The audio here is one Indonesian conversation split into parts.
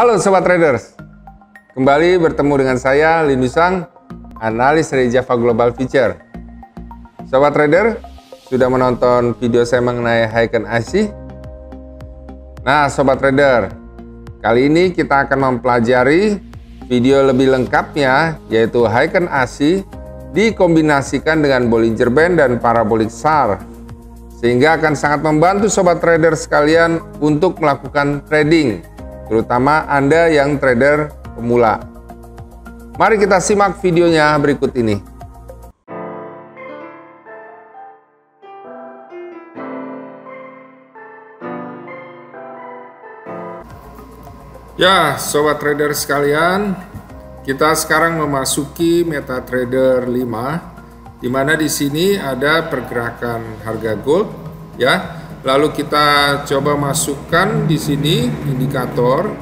Halo Sobat Traders, kembali bertemu dengan saya Lindu Sang, analis dari Java Global Future. Sobat Trader, sudah menonton video saya mengenai Heiken Ashi? Nah Sobat Trader, kali ini kita akan mempelajari video lebih lengkapnya, yaitu Heiken Ashi dikombinasikan dengan Bollinger Band dan Parabolic SAR, sehingga akan sangat membantu Sobat Trader sekalian untuk melakukan trading, terutama Anda yang trader pemula. Mari kita simak videonya berikut ini. Ya, Sobat Trader sekalian, kita sekarang memasuki MetaTrader 5, di mana di sini ada pergerakan harga gold, ya. Lalu kita coba masukkan di sini indikator,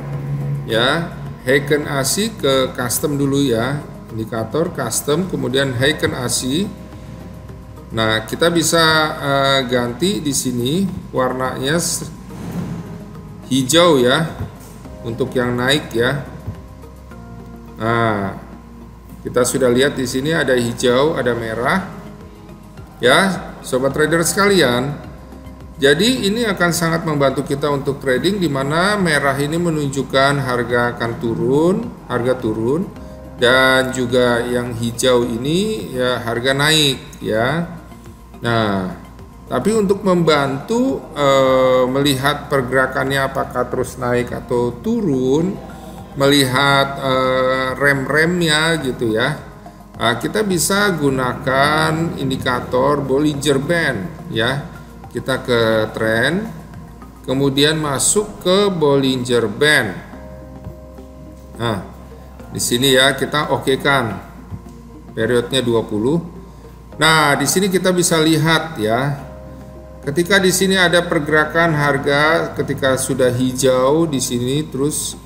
ya, Heiken Ashi ke custom dulu ya, indikator custom, kemudian Heiken Ashi. Nah, kita bisa ganti di sini warnanya hijau ya, untuk yang naik ya. Nah, kita sudah lihat di sini ada hijau, ada merah, ya, Sobat Trader sekalian. Jadi ini akan sangat membantu kita untuk trading, di mana merah ini menunjukkan harga akan turun, harga turun, dan juga yang hijau ini ya harga naik ya. Nah, tapi untuk membantu melihat pergerakannya apakah terus naik atau turun, melihat rem-remnya gitu ya, kita bisa gunakan indikator Bollinger Band ya. Kita ke trend, kemudian masuk ke Bollinger Band. Nah, di sini ya kita okekan periodnya 20. Nah, di sini kita bisa lihat ya, ketika di sini ada pergerakan harga, ketika sudah hijau di sini, terus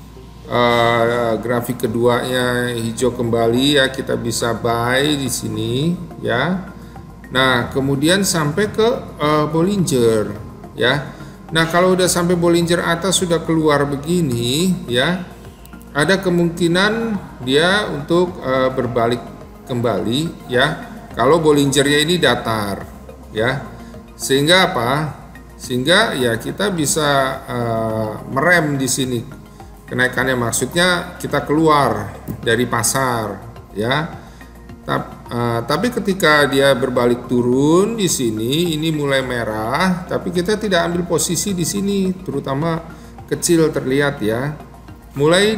grafik keduanya hijau kembali ya, kita bisa buy di sini ya. Nah, kemudian sampai ke Bollinger ya. Nah, kalau udah sampai Bollinger atas sudah keluar begini ya, ada kemungkinan dia untuk berbalik kembali ya. Kalau Bollingernya ini datar ya. Sehingga apa? Sehingga ya kita bisa merem di sini kenaikannya, maksudnya kita keluar dari pasar ya. Tapi ketika dia berbalik turun di sini, ini mulai merah, tapi kita tidak ambil posisi di sini, terutama kecil terlihat ya. Mulai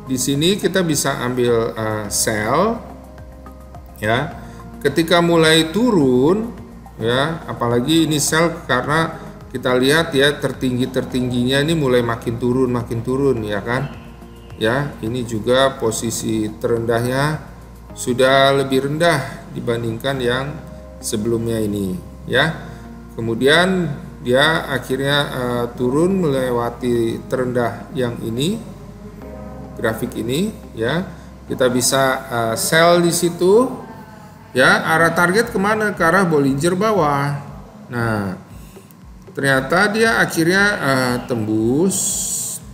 di sini kita bisa ambil sell ya. Ketika mulai turun ya, apalagi ini sell karena kita lihat ya, tertingginya ini mulai makin turun ya kan. Ya, ini juga posisi terendahnya sudah lebih rendah dibandingkan yang sebelumnya ini ya. Kemudian dia akhirnya turun melewati terendah yang ini, grafik ini ya. Kita bisa sell di situ ya. Arah target kemana? Ke arah Bollinger bawah. Nah, ternyata dia akhirnya tembus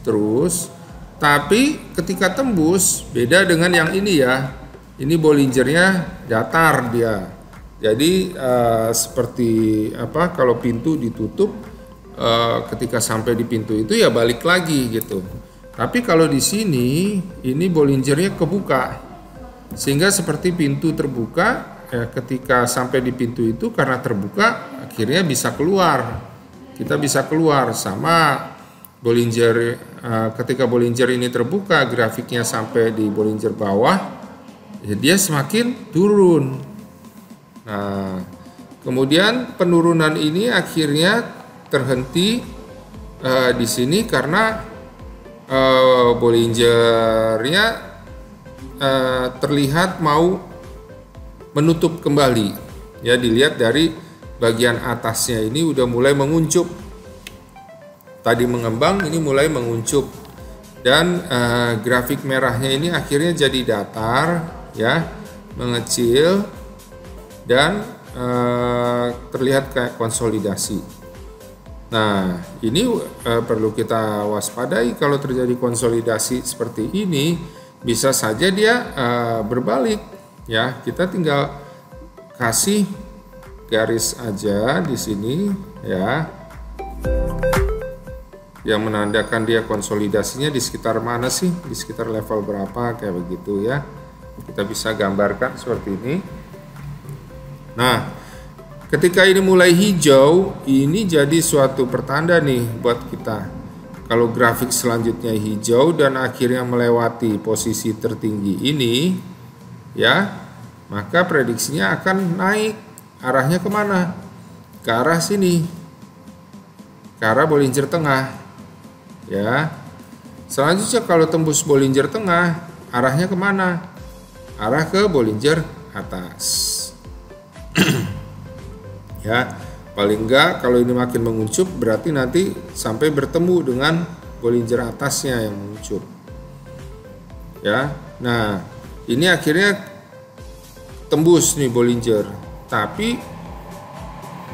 terus, tapi ketika tembus beda dengan yang ini ya. Ini Bollingernya datar dia. Jadi seperti apa, kalau pintu ditutup, ketika sampai di pintu itu ya balik lagi gitu. Tapi kalau di sini ini Bollingernya kebuka, sehingga seperti pintu terbuka ya, ketika sampai di pintu itu karena terbuka akhirnya bisa keluar. Kita bisa keluar sama Bollinger. Ketika Bollinger ini terbuka, grafiknya sampai di Bollinger bawah, ya dia semakin turun. Nah, kemudian penurunan ini akhirnya terhenti di sini karena Bollingernya terlihat mau menutup kembali. Ya, dilihat dari bagian atasnya ini udah mulai menguncup. Tadi mengembang, ini mulai menguncup. Dan grafik merahnya ini akhirnya jadi datar ya, mengecil dan terlihat kayak konsolidasi. Nah, ini perlu kita waspadai kalau terjadi konsolidasi seperti ini, bisa saja dia berbalik ya. Kita tinggal kasih garis aja di sini ya, yang menandakan dia konsolidasinya di sekitar mana sih, di sekitar level berapa, kayak begitu ya. Kita bisa gambarkan seperti ini. Nah, ketika ini mulai hijau, ini jadi suatu pertanda nih buat kita. Kalau grafik selanjutnya hijau dan akhirnya melewati posisi tertinggi ini, ya, maka prediksinya akan naik. Arahnya kemana? Ke arah sini, ke arah Bollinger Tengah. Ya, selanjutnya kalau tembus Bollinger Tengah, arahnya kemana? Arah ke Bollinger atas. Ya, paling enggak kalau ini makin menguncup berarti nanti sampai bertemu dengan Bollinger atasnya yang menguncup. Ya, nah ini akhirnya tembus nih Bollinger, tapi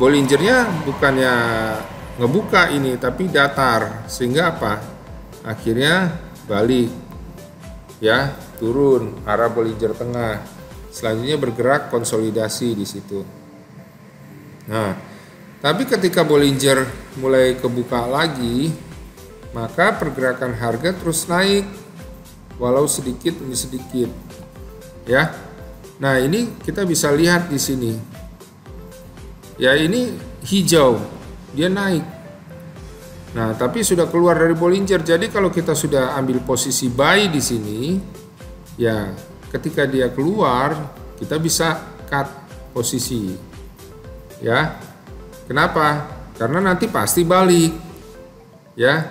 Bollingernya bukannya ngebuka ini tapi datar, sehingga apa? Akhirnya balik ya, turun arah Bollinger Tengah. Selanjutnya bergerak konsolidasi di situ. Nah, tapi ketika Bollinger mulai kebuka lagi, maka pergerakan harga terus naik walau sedikit demi sedikit. Ya. Nah, ini kita bisa lihat di sini. Ya, ini hijau, dia naik. Nah, tapi sudah keluar dari Bollinger. Jadi kalau kita sudah ambil posisi buy di sini, ya, ketika dia keluar, kita bisa cut posisi. Ya. Kenapa? Karena nanti pasti balik. Ya.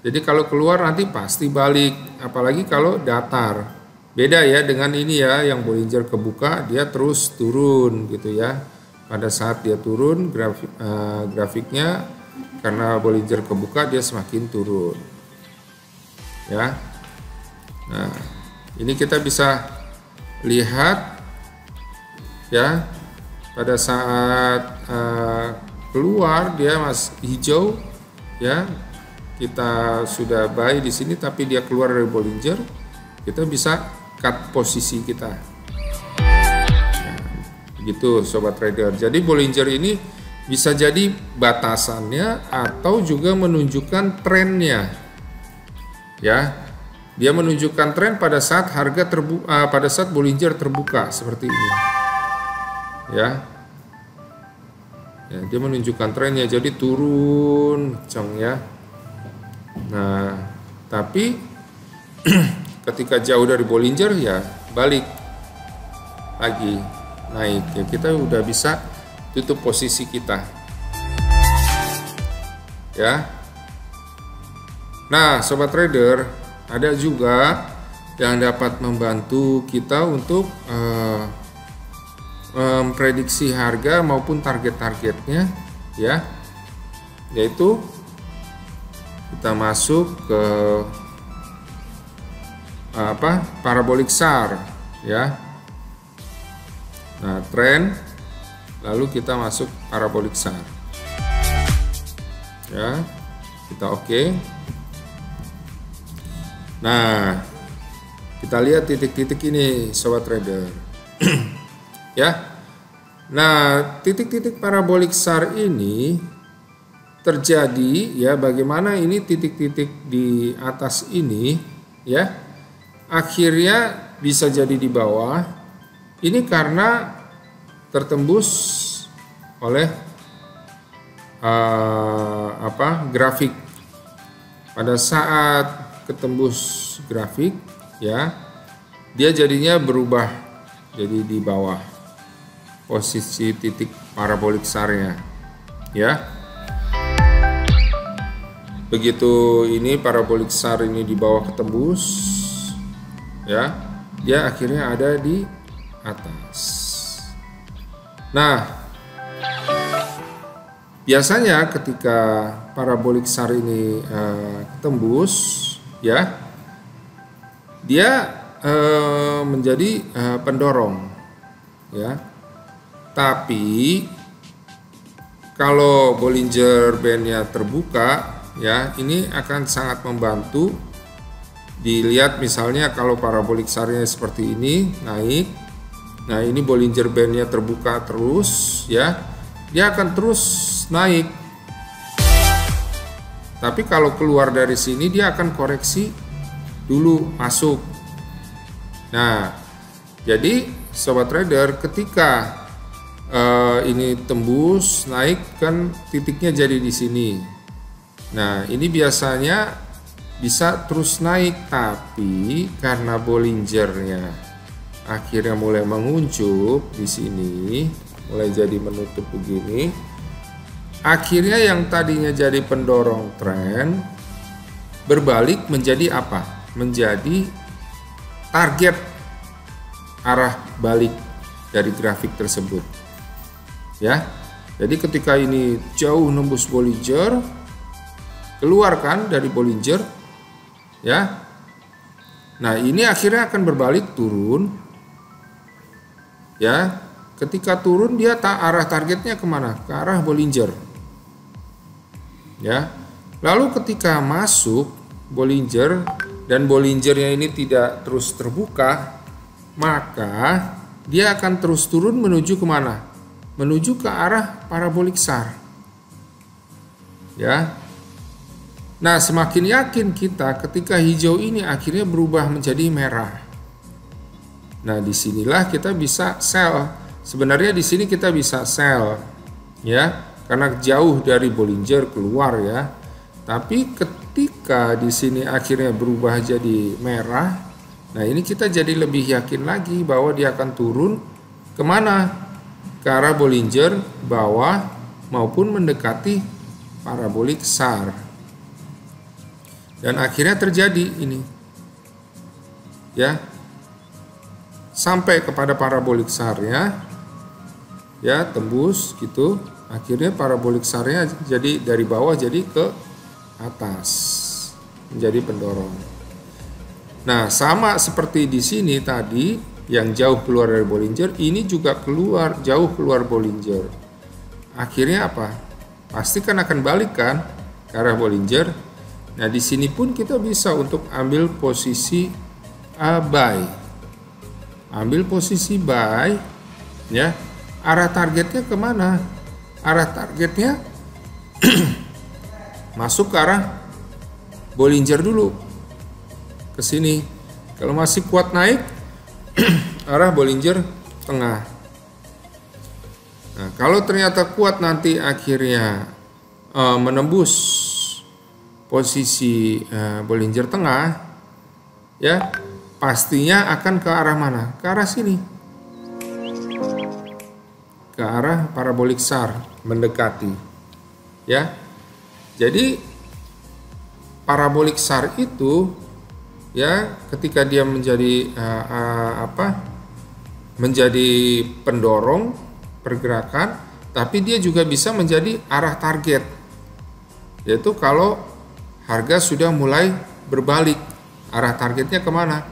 Jadi kalau keluar nanti pasti balik, apalagi kalau datar. Beda ya dengan ini ya, yang Bollinger kebuka dia terus turun gitu ya. Pada saat dia turun, grafiknya karena Bollinger kebuka dia semakin turun. Ya. Nah, ini kita bisa lihat ya, pada saat keluar dia masih hijau ya. Kita sudah buy di sini tapi dia keluar dari Bollinger, kita bisa cut posisi kita. Gitu sobat trader. Jadi Bollinger ini bisa jadi batasannya atau juga menunjukkan trennya. Ya. Dia menunjukkan tren pada saat harga terbuka, pada saat Bollinger terbuka seperti ini. Ya. Ya, dia menunjukkan trennya, jadi turun kencang ya. Nah, tapi ketika jauh dari Bollinger ya balik lagi naik ya, kita udah bisa tutup posisi kita ya. Nah sobat trader, ada juga yang dapat membantu kita untuk memprediksi harga maupun target-targetnya ya, yaitu kita masuk ke parabolic SAR ya. Nah, tren, lalu kita masuk parabolic SAR. Ya, kita oke. Nah, kita lihat titik-titik ini sobat trader. Ya. Nah, titik-titik parabolic SAR ini terjadi ya, bagaimana ini titik-titik di atas ini ya, akhirnya bisa jadi di bawah. Ini karena tertembus oleh grafik. Pada saat ketembus grafik ya, dia jadinya berubah jadi di bawah posisi titik parabolic SAR-nya ya. Begitu ini parabolic SAR ini di bawah ketembus ya, dia akhirnya ada di atas. Nah, biasanya ketika parabolic SAR ini ketembus ya, dia menjadi pendorong ya. Tapi kalau Bollinger Bandnya terbuka, ya, ini akan sangat membantu. Dilihat misalnya kalau parabolik SAR-nya seperti ini naik, nah ini Bollinger Bandnya terbuka terus, ya, dia akan terus naik. Tapi kalau keluar dari sini dia akan koreksi dulu masuk. Nah, jadi sobat trader, ketika ini tembus naik kan titiknya jadi di sini. Nah, ini biasanya bisa terus naik, tapi karena Bollingernya akhirnya mulai menguncup di sini, mulai jadi menutup begini, akhirnya yang tadinya jadi pendorong tren berbalik menjadi apa? Menjadi target arah balik dari grafik tersebut. Ya. Jadi ketika ini jauh nembus Bollinger, keluarkan dari Bollinger, ya. Nah, ini akhirnya akan berbalik turun. Ya. Ketika turun dia arah targetnya kemana? Ke arah Bollinger. Ya. Lalu ketika masuk Bollinger dan Bollingernya ini tidak terus terbuka, maka dia akan terus turun menuju kemana? Menuju ke arah parabolik SAR. Ya. Nah, semakin yakin kita ketika hijau ini akhirnya berubah menjadi merah. Nah, disinilah kita bisa sell. Sebenarnya di sini kita bisa sell, ya, karena jauh dari Bollinger keluar, ya. Tapi ketika di sini akhirnya berubah jadi merah, nah ini kita jadi lebih yakin lagi bahwa dia akan turun kemana? Ke arah Bollinger bawah maupun mendekati parabolik SAR. Dan akhirnya terjadi ini. Ya. Sampai kepada parabolik SAR-nya. Ya, tembus gitu. Akhirnya parabolik SAR-nya jadi dari bawah jadi ke atas. Menjadi pendorong. Nah, sama seperti di sini tadi yang jauh keluar dari Bollinger, ini juga jauh keluar Bollinger. Akhirnya apa? Pasti kan akan balik kan ke arah Bollinger. Nah, di sini pun kita bisa untuk ambil posisi buy. Ambil posisi buy, ya. Arah targetnya kemana? Arah targetnya masuk ke arah Bollinger dulu. Ke sini. Kalau masih kuat naik, arah Bollinger tengah. Nah, kalau ternyata kuat nanti akhirnya menembus posisi Bollinger tengah, ya, pastinya akan ke arah mana? Ke arah sini. Ke arah parabolik SAR mendekati. Ya. Jadi parabolik SAR itu, ya, ketika dia menjadi menjadi pendorong pergerakan, tapi dia juga bisa menjadi arah target, yaitu kalau harga sudah mulai berbalik, arah targetnya kemana?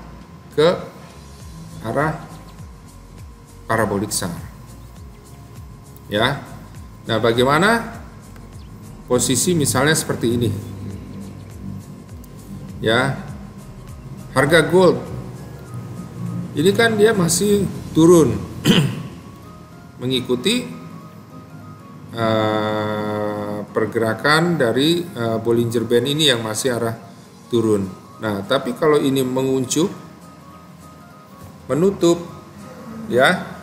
Ke arah parabolik SAR. Ya, nah bagaimana posisi misalnya seperti ini? Ya. Harga gold ini kan dia masih turun mengikuti pergerakan dari Bollinger Band ini yang masih arah turun. Nah, tapi kalau ini menguncup, menutup, ya,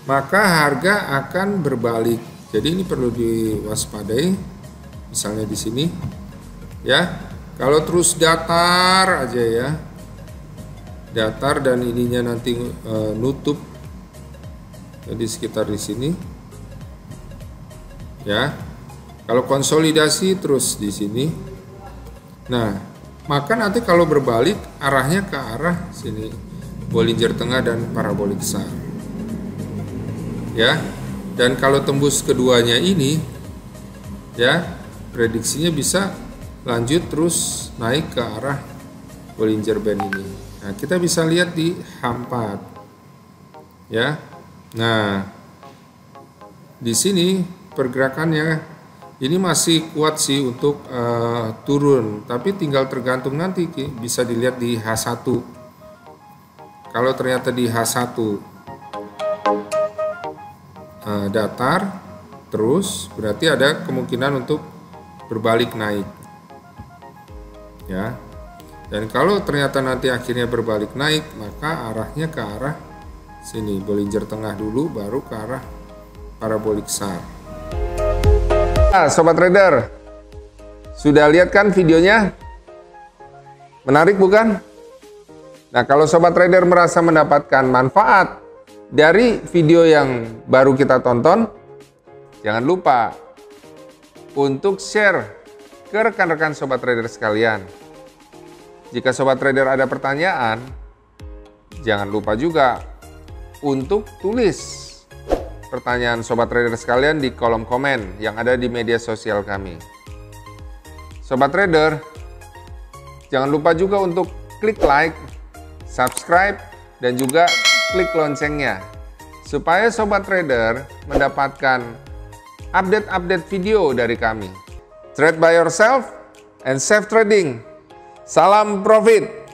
maka harga akan berbalik. Jadi ini perlu diwaspadai. Misalnya di sini, ya. Kalau terus datar aja, ya, datar dan ininya nanti nutup, jadi sekitar di sini, ya. Kalau konsolidasi terus di sini, nah maka nanti kalau berbalik arahnya ke arah sini, Bollinger tengah dan parabolik SAR, ya. Dan kalau tembus keduanya ini, ya, prediksinya bisa lanjut terus naik ke arah Bollinger Band ini. Nah, kita bisa lihat di H4. Ya. Nah, di sini pergerakannya ini masih kuat sih untuk turun, tapi tinggal tergantung nanti bisa dilihat di H1. Kalau ternyata di H1 datar terus, berarti ada kemungkinan untuk berbalik naik ya. Dan kalau ternyata nanti akhirnya berbalik naik, maka arahnya ke arah sini, Bollinger Tengah dulu baru ke arah parabolik SAR. Nah, sobat trader, sudah lihat kan videonya? Menarik bukan? Nah, kalau sobat trader merasa mendapatkan manfaat dari video yang baru kita tonton, jangan lupa untuk share ke rekan-rekan sobat trader sekalian. Jika sobat trader ada pertanyaan, jangan lupa juga untuk tulis pertanyaan sobat trader sekalian di kolom komen yang ada di media sosial kami. Sobat trader, jangan lupa juga untuk klik like, subscribe, dan juga klik loncengnya supaya sobat trader mendapatkan update-update video dari kami. Trade by yourself and safe trading. Salam profit.